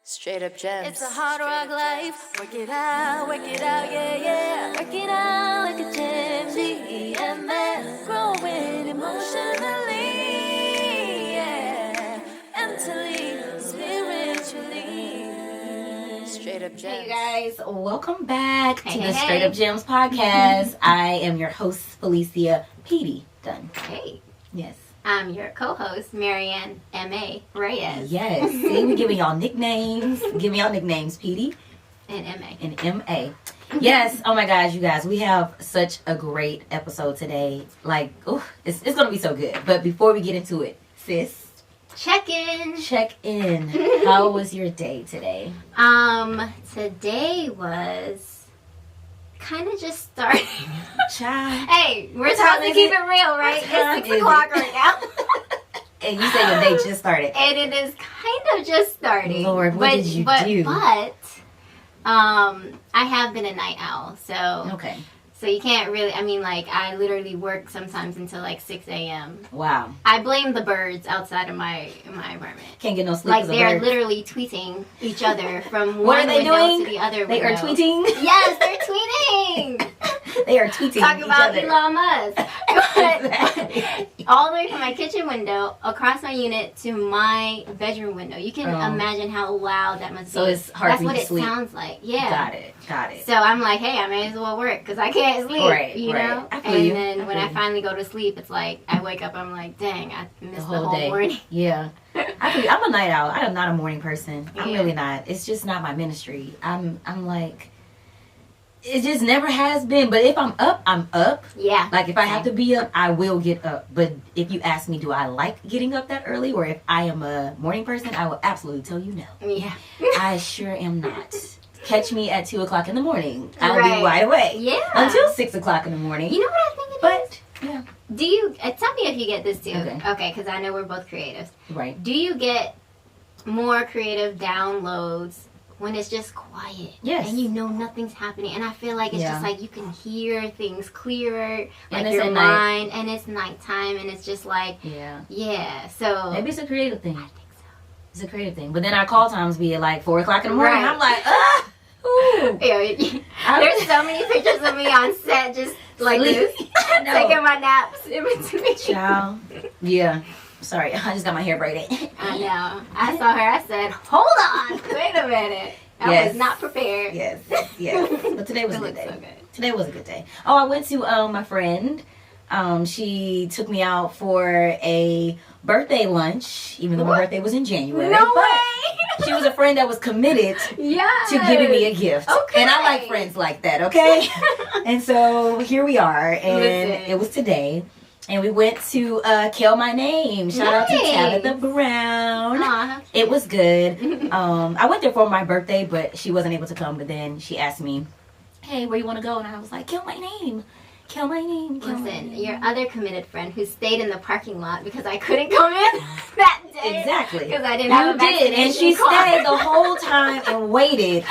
Straight up gems. It's a hard rock life. Work it out, yeah, yeah. Work it out like a gem. GEMS. Growing emotionally, yeah. Mentally, spiritually. Straight up gems. Hey, you guys. Welcome back to the hey. Straight Up Gems podcast. I am your host, Felicia Petey Dunn. Hey, Yes. I'm your co-host, Marianne M.A. Reyes. Yes. See, we're giving y'all nicknames. Giving y'all nicknames, Petey And M.A. and M.A. Yes. Oh my gosh, you guys. We have such a great episode today. Like, it's going to be so good. But before we get into it, sis, Check in. check in. How was your day today? Today was kind of just starting. Child. Hey, we're What time supposed to is keep it? it real, right? What time It's is 6 it? o'clock right now. And you said your day just started. And it is kind of just starting. Lord, what did you do? But, I have been a night owl, so Okay. so you can't really, I literally work sometimes until like 6 a.m. Wow. I blame the birds outside of my apartment. Can't get no sleep. Like, 'cause of they're birds. literally tweeting each other from What one are they window doing? to the other They window. are tweeting. Yes, they're tweeting. They are tweeting Talk each about other. Elon Musk. Exactly. All the way from my kitchen window across my unit to my bedroom window. You can imagine how loud that must be. So it's hard That's for you what to it sleep. sounds like. Yeah. Got it. So I'm like, hey, I may as well work because I can't sleep. Right, you right. know? I feel And you. then when feel I you. finally go to sleep, it's like I wake up, I'm like, dang, I missed the whole day. morning. Yeah. I'm a night owl. I am not a morning person. I'm Yeah. really not. It's just not my ministry. I'm like, it just never has been. But if I'm up, I'm up. Yeah. Like, if I have to be up, I will get up. But if you ask me, do I like getting up that early? Or if I am a morning person, I will absolutely tell you no. Yeah. I sure am not. Catch me at 2 o'clock in the morning. I'll Right. be wide awake. Yeah. Until 6 o'clock in the morning. You know what I think it is? But, yeah. Do you, tell me if you get this too. Okay. Because I know we're both creatives. Right. Do you get more creative downloads when it's just quiet? Yes. And you know nothing's happening. And I feel like it's Yeah. just like you can hear things clearer. Like it's your at night. mind. And it's nighttime. And it's just like, Yeah. yeah. So. Maybe it's a creative thing. I think so. It's a creative thing. But then our call times be at like 4 o'clock in the morning. Right. I'm like, ah! Ooh. Yeah, there's so many pictures of me on set just like this. I know. Taking my naps in between. Child. Yeah. Sorry, I just got my hair braided. I know. I saw her. I said, hold on. Wait a minute. I Yes. was not prepared. Yes. But today was a It good looks day. so good. Today was a good day. Oh, I went to my friend. She took me out for a birthday lunch, even though my birthday was in January. No but way. she was a friend that was committed Yeah. to giving me a gift. Okay. And I like friends like that, okay? And so here we are, and Listen. it was today. And we went to Kill My Name. Shout out to Nice. Tabitha Brown. Aw, It was good. I went there for my birthday, but she wasn't able to come. But then she asked me, hey, where you want to go? And I was like, Kill My Name. Kill My Name. Kill My Listen, Name. your other committed friend who stayed in the parking lot because I couldn't come in that day. Exactly. Because I didn't have a You did, and she vaccination card. stayed the whole time and waited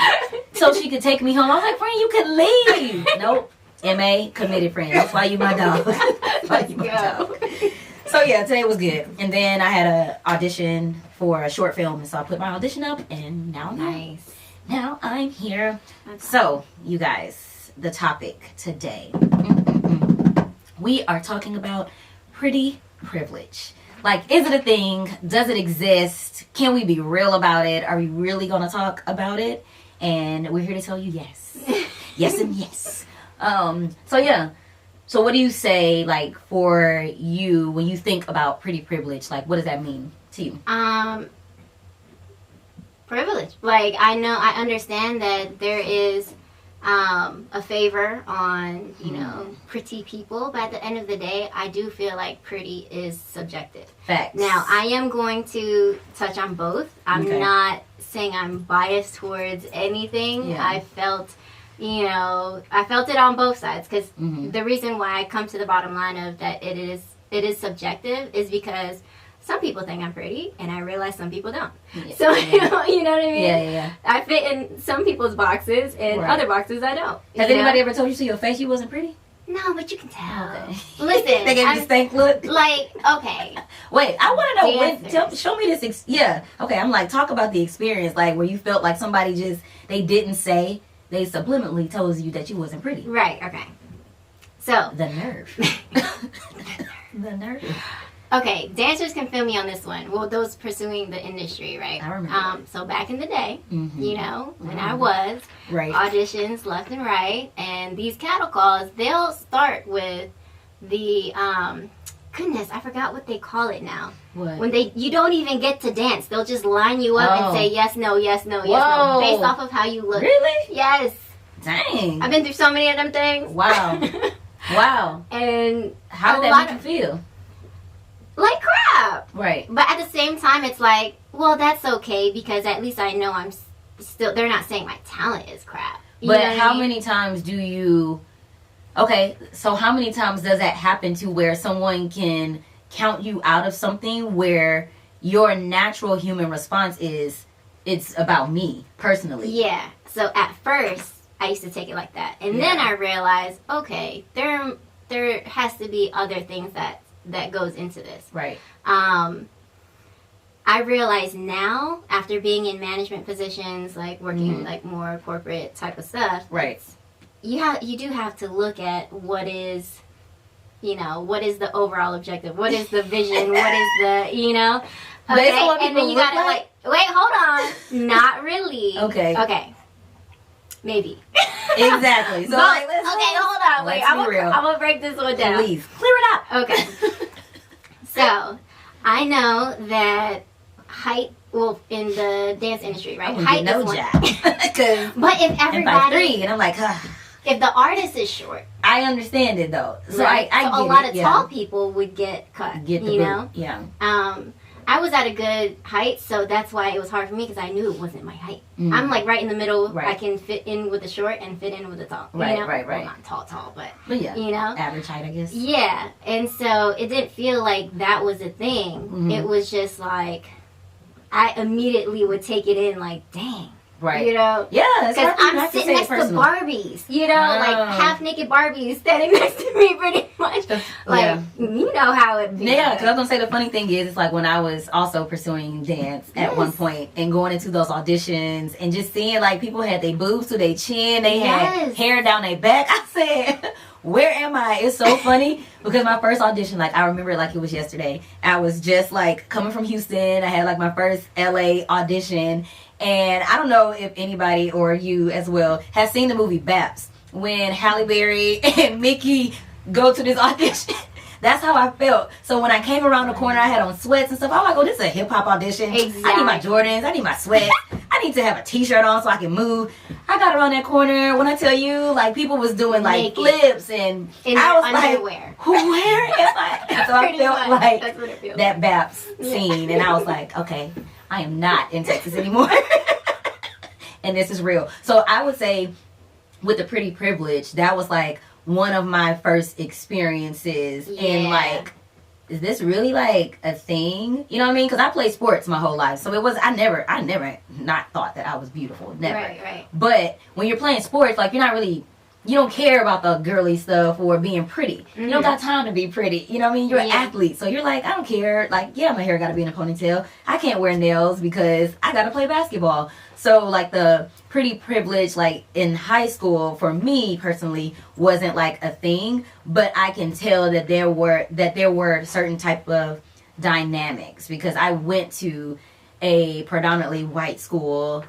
so she could take me home. I was like, friend, you could leave. Nope. M.A. committed friend. That's why you my dog. That's why you my dog. So yeah, today was good. And then I had an audition for a short film, and so I put my audition up, and now I'm here. Nice. Now I'm here. That's So, you guys, the topic today. We are talking about pretty privilege. Like, is it a thing? Does it exist? Can we be real about it? Are we really going to talk about it? And we're here to tell you yes. Yes and yes. So yeah. So what do you say, like, for you when you think about pretty privilege? Like, what does that mean to you? Privilege. Like, I understand that there is a favor on, you know, pretty people, but at the end of the day, I do feel like pretty is subjective. Facts. Now, I am going to touch on both. I'm Okay. not saying I'm biased towards anything. Yeah. I felt it on both sides because the reason why I come to the bottom line of that it is subjective is because some people think I'm pretty, and I realize some people don't. Yeah. So, you know what I mean? Yeah. I fit in some people's boxes, and Right. other boxes I don't. Has you anybody know? ever told you to your face you wasn't pretty? No, but you can tell. Okay. Listen, They gave you the stank look. Like, okay. Wait, I want to know Dancers. show me this. Yeah. Okay, I'm like, talk about the experience, like where you felt like somebody they didn't say, they subliminally told you that you wasn't pretty. Right. Okay. So The nerve. The nerve. okay, dancers can feel me on this one. Well, those pursuing the industry, right? I remember. So back in the day, Mm-hmm. you know, when I was Right. auditions left and right, and these cattle calls, they'll start with the goodness, I forgot what they call it now. What? When you don't even get to dance, they'll just line you up and say yes, no, yes, no, yes, Whoa. no, based off of how you look. Really? Yes. Dang. I've been through so many of them things. Wow. Wow. And How did that make you feel? like crap. Right. But at the same time, it's like, well, that's okay because at least I know I'm still. They're not saying my talent is crap. You know But what how I mean? many times do you? Okay, so how many times does that happen to where someone can count you out of something where your natural human response is, it's about me personally? Yeah. So at first, I used to take it like that, and then Yeah. I realized, okay, there has to be other things that goes into this. Right. I realize now, after being in management positions, like working Mhm. like more corporate type of stuff, Right. you do have to look at what is the overall objective, what is the vision, what is the Based on what and then people you look gotta like? wait, hold on, not really. Okay. Maybe. Exactly. So But, like, okay, hold on, wait, let's be real. I'm gonna break this one down. Please clear it out. Okay. So I know that height, well, in the dance industry, right? I Height no is one. jack. Because But if I'm everybody, 5'3", and I'm like, if the artist is short, I understand it though. So right? I so get a lot it, of yeah. tall people would get cut. Get the you boot. know. Yeah. I was at a good height, so that's why it was hard for me because I knew it wasn't my height. Mm. I'm like right in the middle. Right. I can fit in with the short and fit in with the tall. Right, you know? right. Well, not tall, but Yeah. you know. Average height, I guess. Yeah, and so it didn't feel like that was a thing. Mhm. It was just like I immediately would take it in, like, dang, Right. you know. Yeah, it's Because hard for you I'm not to sitting say next it to personal. Barbies, you know, like Oh. half naked Barbies standing next to me, pretty much. Like, Yeah. you know how it feels. Yeah, because I was gonna say the funny thing is, it's like when I was also pursuing dance at Yes. one point and going into those auditions and just seeing like people had their boobs to their chin, they had Yes. hair down their back. I said, "Where am I?" It's so funny because my first audition, like I remember it like it was yesterday. I was just like coming from Houston. I had like my first LA audition, and I don't know if anybody or you as well has seen the movie Baps when Halle Berry and Mickey go to this audition. That's how I felt. So when I came around the corner, I had on sweats and stuff. I'm like, oh, this is a hip hop audition. I need my Exactly. Jordans. I need my sweats. I need to have a t-shirt on so I can move. I got around that corner. When I tell you, like, people was doing like Naked. flips and In I their was like, underwear. where am I? So I Pretty felt much. like That's what it feels that Baps Yeah. scene, and I was like, okay, I am not in Texas anymore. And this is real. So I would say with the Pretty Privilege, that was like one of my first experiences in Yeah. like, is this really like a thing? You know what I mean? Because I played sports my whole life, so it was I never not thought that I was beautiful, never. Right. But when you're playing sports, like you're not really, you don't care about the girly stuff or being pretty. You don't got time to be pretty. You know what I mean? You're an Yeah. athlete, so you're like, I don't care. Like, yeah, my hair got to be in a ponytail. I can't wear nails because I got to play basketball. So like the Pretty Privilege, like in high school, for me personally, wasn't like a thing. But I can tell that there were certain type of dynamics because I went to a predominantly white school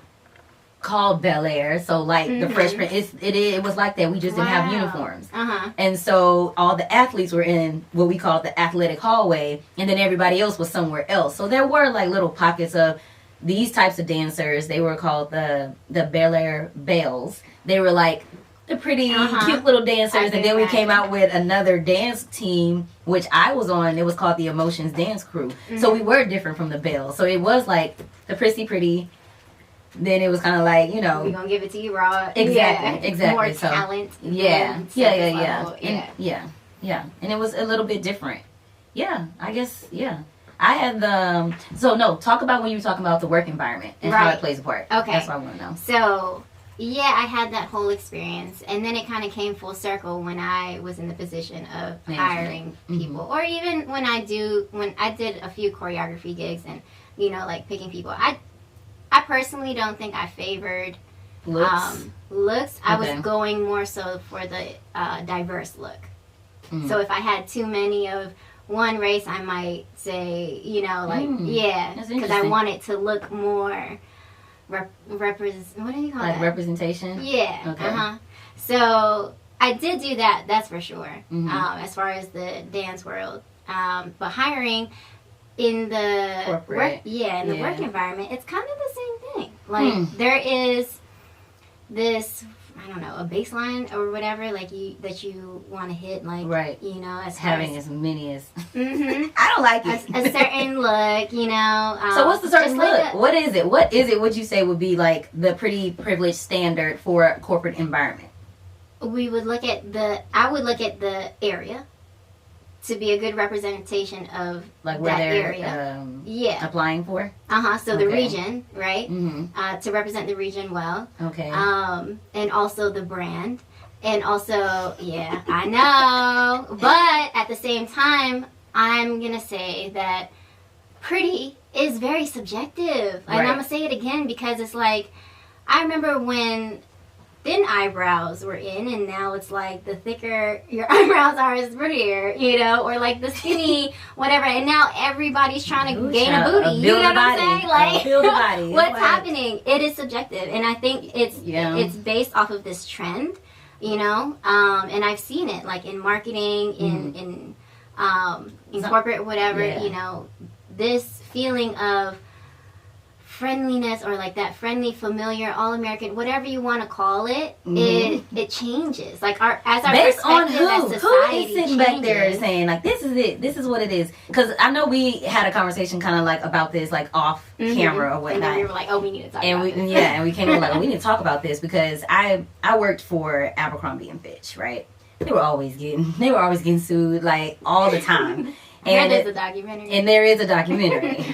called Bel Air. So like the freshman, it was like that. We just didn't have Wow. uniforms. Uh-huh. And so all the athletes were in what we call the athletic hallway, and then everybody else was somewhere else. So there were like little pockets of these types of dancers. They were called the Bel Air Belles. They were like the pretty cute little dancers. I And can then we imagine. came out with another dance team, which I was on. It was called the Emotions Dance Crew. So we were different from the Belles. So it was like the pretty. Then it was kind of like, you know, We're going to give it to you raw. Exactly, exactly. More So, talent. yeah, and yeah. surface level, And, yeah. And it was a little bit different. Yeah, I guess, yeah. I had talk about when you were talking about the work environment and how Right. it plays a part. Okay. That's what I want to know. So, Yeah, I had that whole experience, and then it kind of came full circle when I was in the position of hiring people, or even when I did a few choreography gigs and like picking people. I personally don't think I favored looks. I was going more so for the diverse look. So if I had too many of one race, I might say because I want it to look more. What do you call that? Representation? Yeah. Okay. So I did do that, that's for sure, as far as the dance world. But hiring in the work environment, it's kind of the same thing. Like there is this, I don't know, a baseline or whatever, like that you want to hit, like as having as many as I don't like it. A certain look, so what's the certain look? Like what is it? What is it? Would you say would be like the pretty privileged standard for a corporate environment? I would look at the area to be a good representation of like where that they're area. Applying for. So the region, right? To represent the region well. Okay. And also the brand, and also I know, but at the same time, I'm gonna say that pretty is very subjective, and I'm gonna say it again because it's like I remember when thin eyebrows were in, and now it's like the thicker your eyebrows are is prettier, or like the skinny whatever, and now everybody's trying to gain a booty. You know what I'm saying? Like, build a body. What's happening? It is subjective, and I think it's based off of this trend, and I've seen it like in marketing, in corporate, whatever, this feeling of friendliness, or like that friendly, familiar, all-American, whatever you want to call it, it changes. Like as our based on perspective as who society is sitting changes. back there saying like this is it, this is what it is. Because I know we had a conversation kind of like about this like off camera or whatnot. And then we were like, oh, we need to talk about this. And we came in like, oh, we need to talk about this because I worked for Abercrombie and Fitch, right? They were always getting sued like all the time. And there is a documentary. And there is a documentary.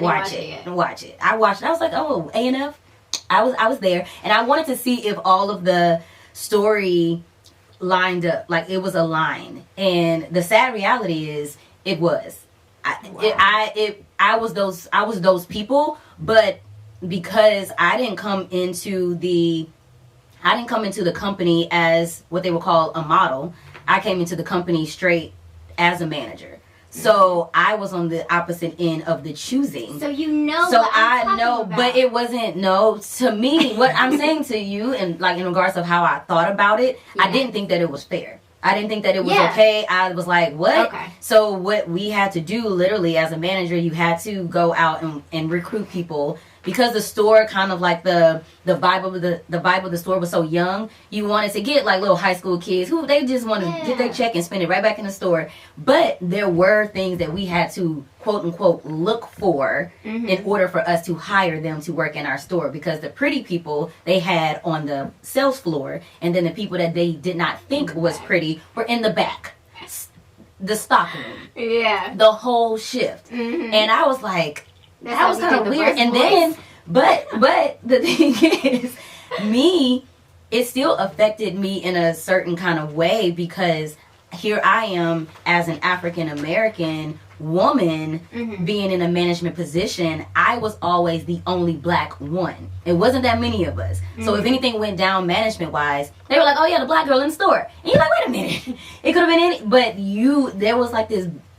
Watch it. I watched it. I was like, oh, A&F. I was there, and I wanted to see if all of the story lined up, like it was aligned. And the sad reality is, it was. I was those people, but because I didn't come into the company as what they would call a model. I came into the company straight as a manager. So I was on the opposite end of the choosing. So I know, but it wasn't to me. What I'm saying to you, and like in regards of how I thought about it, I didn't think that it was fair. I didn't think that it was okay. I was like, what? Okay. So what we had to do, literally as a manager, you had to go out and recruit people. Because the store kind of like the vibe of the store was so young, you wanted to get like little high school kids who they just want to get their check and spend it right back in the store. But there were things that we had to quote unquote look for in order for us to hire them to work in our store, because the pretty people they had on the sales floor, and then the people that they did not think was pretty were in the back, the stock room, the whole shift. And I was like, that was kind of weird. And then, but the thing is, it still affected me in a certain kind of way, because here I am as an African American woman being in a management position. I was always the only black one. It wasn't that many of us. So if anything went down management wise, they were like, oh yeah, the black girl in the store. And you're like, wait a minute. It could have been any, but there was like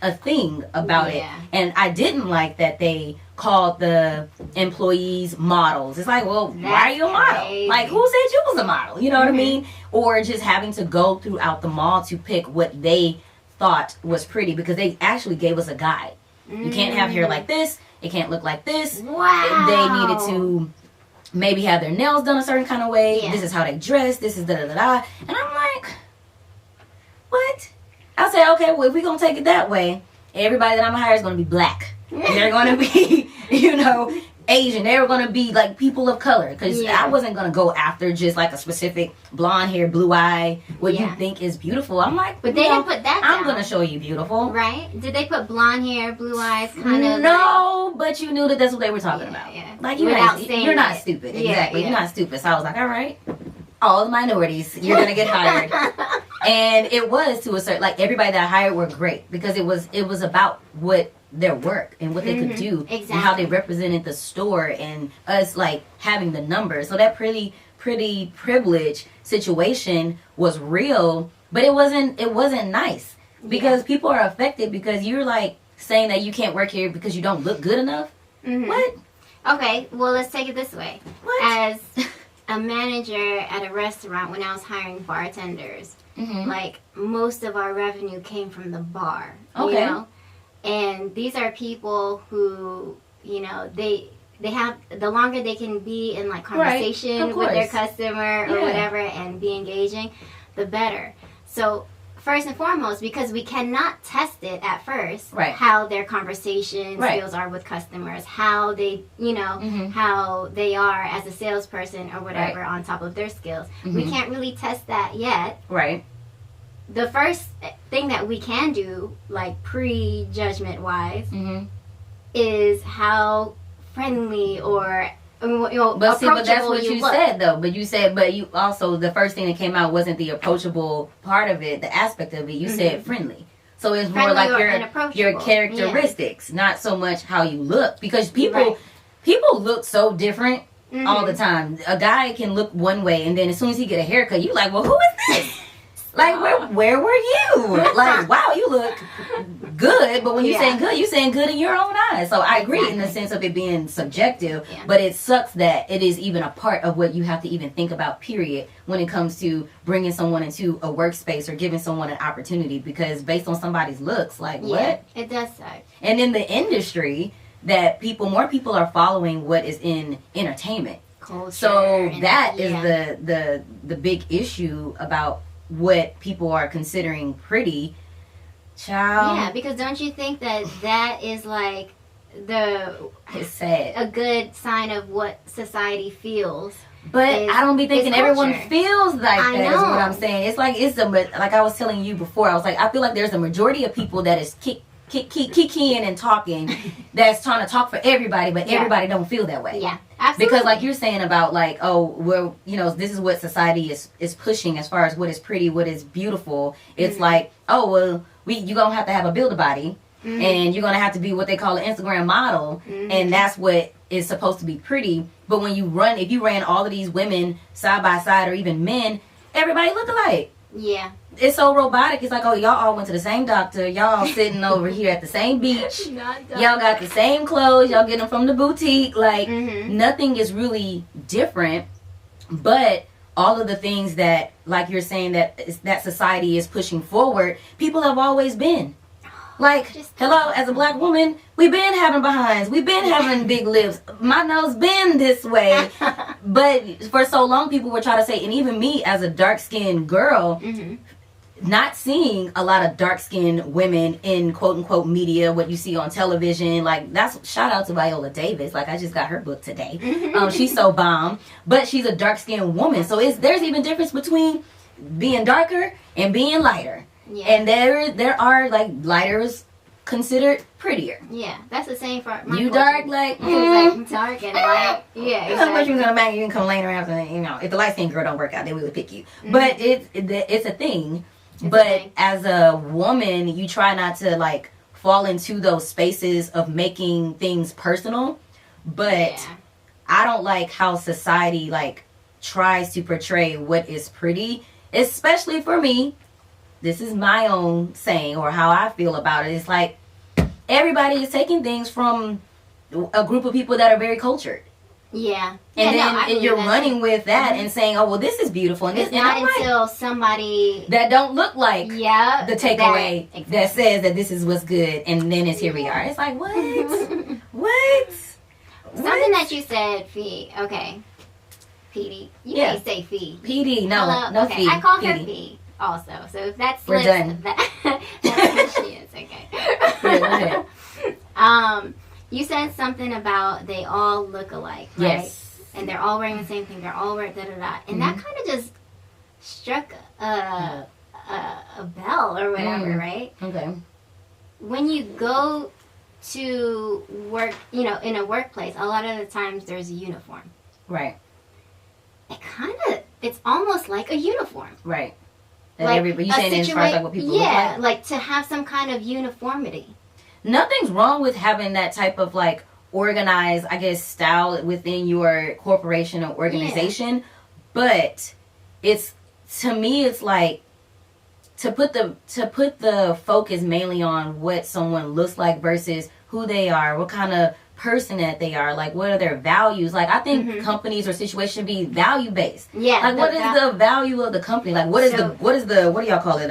a thing about it. And I didn't like that they called the employees models. It's like, well, why are you a model? Like, who said you was a model? You know what I mean? Or just having to go throughout the mall to pick what they thought was pretty, because they actually gave us a guide. You can't have hair like this. It can't look like this. Wow. They needed to maybe have their nails done a certain kind of way. This is how they dress. This is da-da-da-da. And I'm like, what? I said, okay, well, if we're going to take it that way, everybody that I'm going to hire is going to be black. They're going to be, Asian. They were going to be like people of color. Because Yeah. I wasn't going to go after just like a specific blonde hair, blue eye, what you think is beautiful. I'm like, but they didn't put that down. I'm going to show you beautiful. Right? Did they put blonde hair, blue eyes, kind of? No, but you knew that that's what they were talking about. Yeah. Like, you're not stupid. Yeah, Exactly. yeah. You're not stupid. So I was like, all right. All the minorities, you're going to get hired. And it was to a certain, like, everybody that I hired were great. Because it was about what their work and what they could do. Exactly. And how they represented the store and us, like, having the numbers. So that pretty privilege situation was real, but it wasn't nice. Because people are affected because you're, like, saying that you can't work here because you don't look good enough. What? Okay, well, let's take it this way. What? As a manager at a restaurant, when I was hiring bartenders, like, most of our revenue came from the bar. Okay. You know? And these are people who, you know, they have, the longer they can be in, like, conversation with their customer or whatever and be engaging, the better. So, first and foremost, because we cannot test it at first, how their conversation skills are with customers, how they, you know, how they are as a salesperson or whatever on top of their skills. We can't really test that yet. Right. The first thing that we can do, like pre-judgment wise, is how friendly or but see, but that's what you look. said though. But you also, the first thing that came out wasn't the approachable part of it, the aspect of it. You said friendly, so it's more like your characteristics, not so much how you look. Because people look so different all the time. A guy can look one way, and then as soon as he get a haircut, you like, well, who is this? Like, where were you? Like, wow, you look good, but when you're saying good in your own eyes. So I agree in the sense of it being subjective, but it sucks that it is even a part of what you have to even think about, period, when it comes to bringing someone into a workspace or giving someone an opportunity, because based on somebody's looks, like, what? It does suck. And in the industry, that more people are following what is in entertainment. Culture, so that is the big issue about what people are considering pretty. Child. Yeah, because don't you think that is like it's sad, a good sign of what society feels? But I don't be thinking everyone feels like that. Is what I'm saying. It's like like I was telling you before. I was like, I feel like there's a majority of people that is kicking and talking that's trying to talk for everybody, but everybody don't feel that way. Yeah, absolutely. Because like you're saying about like, oh, well, you know, this is what society is pushing as far as what is pretty, what is beautiful. It's like, oh, well, you're going to have a build-a-body, and you're going to have to be what they call an Instagram model, and that's what is supposed to be pretty. But when if you ran all of these women side by side, or even men, everybody look alike. Yeah. It's so robotic. It's like, oh, y'all all went to the same doctor. Y'all all sitting over here at the same beach. Y'all got the same clothes. Y'all get them from the boutique. Like, nothing is really different. But all of the things that, like you're saying, that society is pushing forward, people have always been. Like, hello, as a black woman, we've been having behinds. We've been having big lips. My nose been this way. But for so long, people were trying to say, and even me as a dark-skinned girl, not seeing a lot of dark-skinned women in quote-unquote media, what you see on television. Like, that's, shout out to Viola Davis. Like, I just got her book today. She's so bomb. But she's a dark-skinned woman. So there's even difference between being darker and being lighter. Yeah. And there are like lighters considered prettier. Yeah, that's the same for my you culture. Dark like dark and light. Yeah, exactly. How much you gonna make? You can come laying around, you know, if the light skinned girl don't work out, then we would pick you. But it's a thing. As a woman, you try not to like fall into those spaces of making things personal. But I don't like how society like tries to portray what is pretty, especially for me. This is my own saying, or how I feel about it. It's like everybody is taking things from a group of people that are very cultured. Yeah. And then you're running with that and saying, oh, well, this is beautiful. And it's not until somebody that don't look like the takeaway that says that this is what's good. And then here we are. It's like, what? What? Something that you said, Fee. Okay. Petey. You can't say Fee. Petey. No, no okay. Fee. I called her Fee. Also, so if that's we're done. That's who she is. Okay. Yeah, go ahead. you said something about they all look alike, right? Yes. And they're all wearing the same thing. They're all wearing da-da-da. And that kind of just struck a bell or whatever, right? Okay. When you go to work, you know, in a workplace, a lot of the times there's a uniform. Right. It's almost like a uniform. Right. That Like everybody, you saying as far as like what people look yeah, like? like to have some kind of uniformity. Nothing's wrong with having that type of like organized, I guess, style within your corporation or organization. But it's, to me, it's like to put the focus mainly on what someone looks like versus who they are, what kind of person that they are, like what are their values. Like I think companies or situations should be value based. Yeah. Like what is the value of the company? Like what do y'all call it?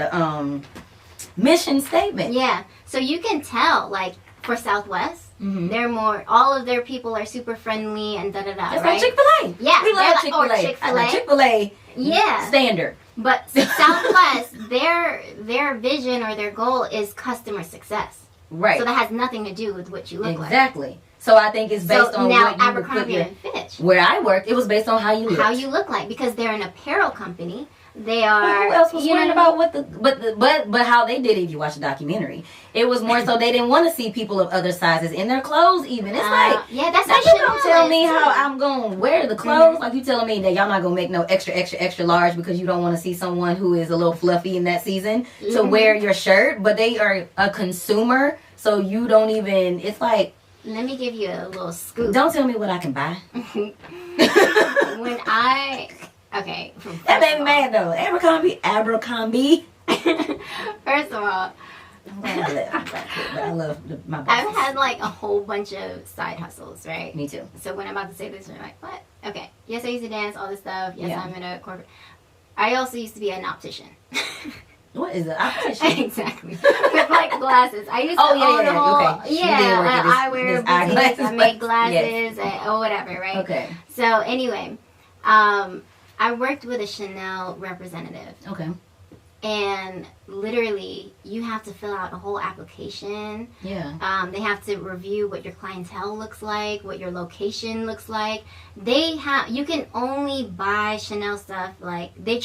Mission statement. Yeah. So you can tell, like for Southwest, they're more, all of their people are super friendly and da da da. It's right? like Chick-fil-A. Yeah. We love Chick-fil-A. Or Chick-fil-A. Chick-fil-A. Yeah. Standard. But Southwest, their vision or their goal is customer success. Right. So that has nothing to do with what you look like. Exactly. So I think it's based on now what you would put Abercrombie your... and Fitch. Where I worked, it was based on how you look. How you look like, because they're an apparel company. They are. Who else was you know worried what I about mean? but how they did it? If you watch the documentary, it was more so they didn't want to see people of other sizes in their clothes. Even it's like, yeah, that's now what you don't tell me how I'm gonna wear the clothes. Like you telling me that y'all not gonna make no extra large because you don't want to see someone who is a little fluffy in that season to wear your shirt. But they are a consumer, so you don't even. It's like, let me give you a little scoop. Don't tell me what I can buy. Okay. That made me mad though. Abercrombie. First of all, I'm glad I left. But I love my bosses. I've had like a whole bunch of side hustles, right? Me too. So when I'm about to say this, you're like, what? Okay. Yes, I used to dance, all this stuff. Yes, Yeah. I'm in a corporate. I also used to be an optician. What is the optician? Exactly. With like glasses. I used to own a whole, okay. I wear boutiques, I make glasses, Yes. or whatever, right? Okay. So anyway, I worked with a Chanel representative. Okay. And literally, you have to fill out a whole application. Yeah. They have to review what your clientele looks like, what your location looks like. You can only buy Chanel stuff. Like, they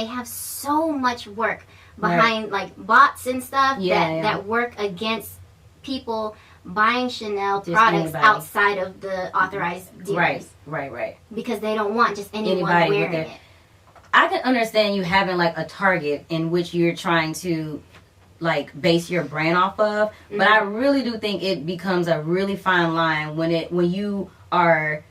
have so much work behind, like, bots and stuff that work against people buying Chanel Just products anybody. outside of the authorized dealers. Right. Because they don't want just anyone Anybody wearing with it. I can understand you having like a target in which you're trying to like base your brand off of, but I really do think it becomes a really fine line when you are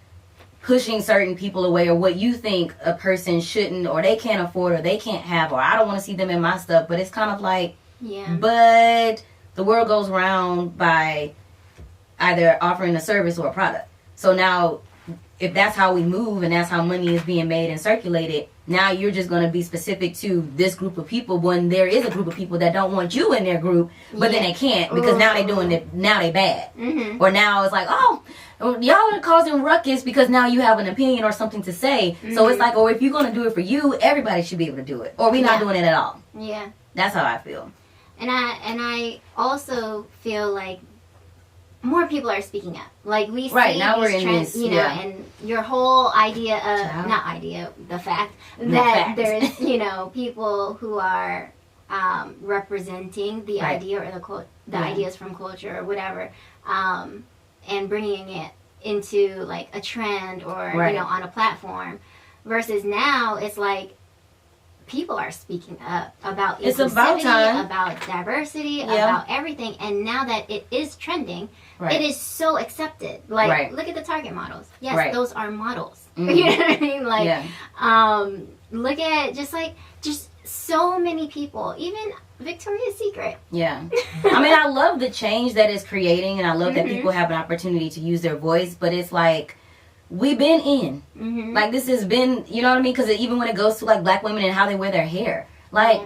pushing certain people away, or what you think a person shouldn't or they can't afford or they can't have, or I don't want to see them in my stuff. But it's kind of like, but the world goes round by either offering a service or a product. So now, if that's how we move and that's how money is being made and circulated, now you're just going to be specific to this group of people when there is a group of people that don't want you in their group, but then they can't because now they're doing it, now they bad. Or now it's like, oh, y'all are causing ruckus because now you have an opinion or something to say. So it's like, or if you're going to do it for you, everybody should be able to do it. Or we're not doing it at all. Yeah. That's how I feel. And I also feel like more people are speaking up. Like we see now we're these in trends, this, you know, and your whole idea of the fact that there's, you know, people who are representing the idea or the ideas from culture or whatever, and bringing it into like a trend or you know, on a platform, versus now it's like people are speaking up about inclusivity, about diversity, about everything. And now that it is trending, it is so accepted. Like, look at the Target models. Yes, those are models. You know what I mean? Like, look at just so many people, even Victoria's Secret. Yeah. I mean, I love the change that it's creating, and I love that people have an opportunity to use their voice, but it's like, we've been in. Like, this has been, you know what I mean? Because even when it goes to, like, black women and how they wear their hair. Like,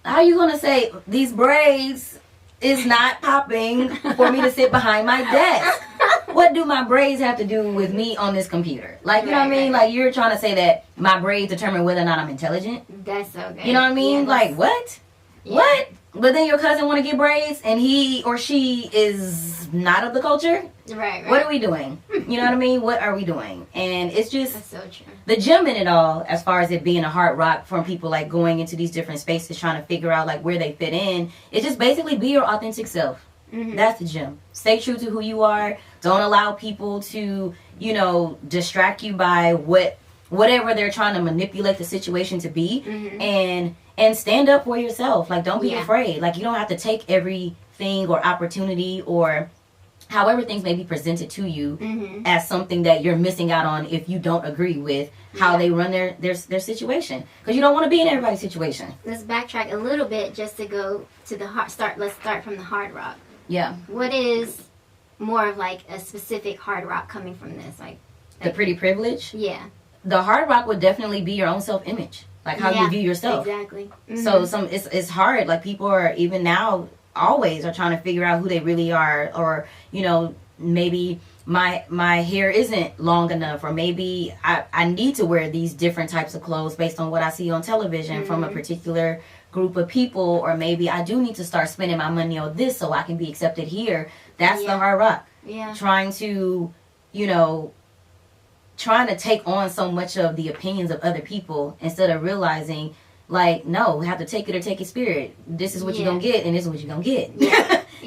how are you going to say, these braids is not popping for me to sit behind my desk? What do my braids have to do with me on this computer? Like, you know what I mean? Like, you're trying to say that my braids determine whether or not I'm intelligent? That's so good. You know what I mean? Like, what? Yeah. What? But then your cousin want to get braids and he or she is not of the culture? Right. What are we doing? You know what I mean? What are we doing? And it's just... That's so true. The gem in it all, as far as it being a hard rock from people like going into these different spaces trying to figure out like where they fit in, it's just basically be your authentic self. That's the gem. Stay true to who you are. Don't allow people to, you know, distract you by whatever they're trying to manipulate the situation to be. And stand up for yourself. Like, don't be afraid. Like, you don't have to take everything or opportunity or however things may be presented to you as something that you're missing out on if you don't agree with how they run their situation. Because you don't want to be in everybody's situation. Let's backtrack a little bit just to go to the hard start. Let's start from the hard rock. Yeah. What is more of like a specific hard rock coming from this? Like the pretty privilege? Yeah. The hard rock would definitely be your own self-image. Like how you view yourself. Exactly. So it's hard. Like people are even now always are trying to figure out who they really are, or you know, maybe my hair isn't long enough, or maybe I need to wear these different types of clothes based on what I see on television from a particular group of people, or maybe I do need to start spending my money on this so I can be accepted here. That's the hard rock. Yeah. Trying to, you know, trying to take on so much of the opinions of other people instead of realizing, like, no, we have to take it or take it spirit. This is what you're going to get, and this is what you're going to get.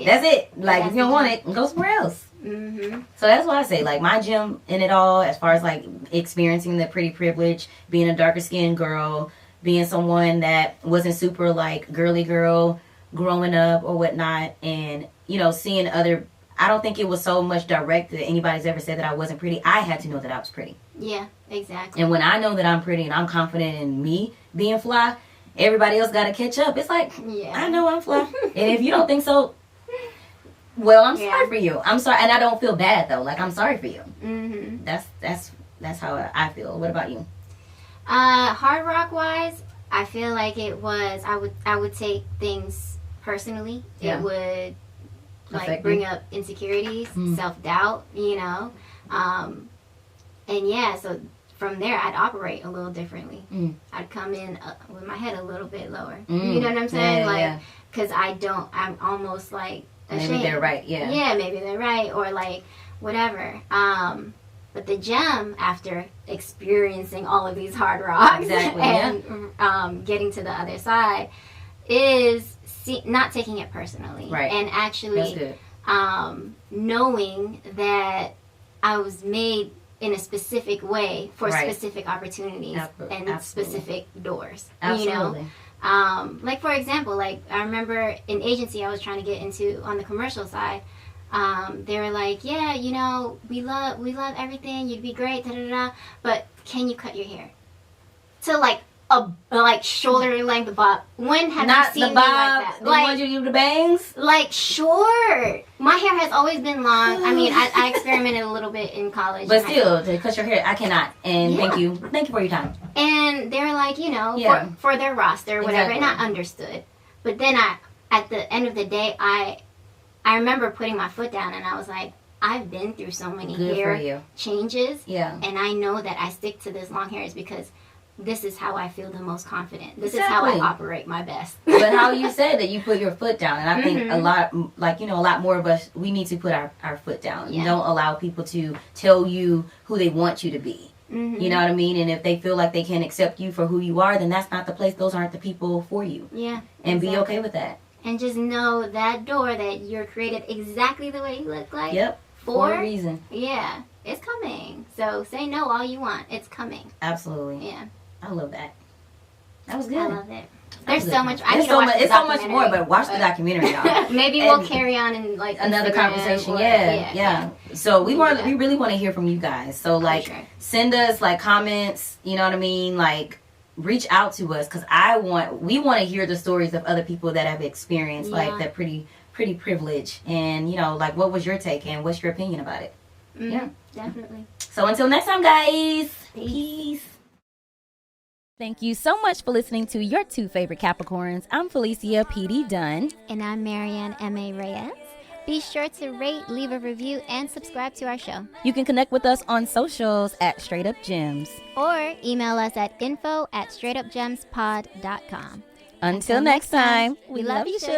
That's it. Like, if you don't want it, go somewhere else. So that's why I say, like, my gem in it all, as far as, like, experiencing the pretty privilege, being a darker skinned girl, being someone that wasn't super, like, girly girl growing up or whatnot, and, you know, seeing other... I don't think it was so much direct that anybody's ever said that I wasn't pretty. I had to know that I was pretty. Yeah, exactly. And when I know that I'm pretty and I'm confident in me being fly, everybody else got to catch up. It's like, I know I'm fly. And if you don't think so, well, I'm sorry for you. I'm sorry. And I don't feel bad, though. Like, I'm sorry for you. That's how I feel. What about you? Hard rock wise, I feel like it was, I would take things personally. Yeah. It would... like bring up insecurities, self-doubt, you know, and yeah, so from there I'd operate a little differently. I'd come in with my head a little bit lower. You know what I'm saying? Because I'm almost like ashamed. Maybe they're right. Yeah, maybe they're right, or like whatever. But the gem, after experiencing all of these hard rocks and getting to the other side, is not taking it personally, and actually knowing that I was made in a specific way for specific opportunities and specific doors. Absolutely. You know, like for example, like I remember an agency I was trying to get into on the commercial side. They were like, yeah, you know, we love everything. You'd be great, da da da. But can you cut your hair to like a shoulder length bob? When have you seen me like that? They want you to give the bangs? Like, sure. My hair has always been long. I mean, I experimented a little bit in college. But still, to cut your hair, I cannot. And thank you for your time. And they were like, you know, for their roster or whatever, and I understood. But then at the end of the day, I remember putting my foot down and I was like, I've been through so many hair changes. Yeah. And I know that I stick to this long hair is because this is how I feel the most confident. This is how I operate my best. But how you said that you put your foot down. And I think a lot, like, you know, a lot more of us, we need to put our foot down. You don't allow people to tell you who they want you to be. You know what I mean? And if they feel like they can accept you for who you are, then that's not the place. Those aren't the people for you. Yeah. And be okay with that. And just know that door that you're created exactly the way you look like. Yep. For a reason. Yeah. It's coming. So say no all you want. It's coming. Absolutely. Yeah. I love that. That was good. I love it. There's so much. There's so much more, but watch the documentary, y'all. Maybe we'll carry on in like another conversation. Yeah. So we really want to hear from you guys. So like, send us like comments. You know what I mean? Like, reach out to us because we want to hear the stories of other people that have experienced like that pretty privilege, and you know, like, what was your take and what's your opinion about it? Yeah, definitely. So until next time, guys. Peace. Thank you so much for listening to your two favorite Capricorns. I'm Felicia P.D. Dunn. And I'm Marianne M.A. Reyes. Be sure to rate, leave a review, and subscribe to our show. You can connect with us on socials at Straight Up Gems. Or email us at info@straightupgemspod.com. Until next time, we love you, sugar.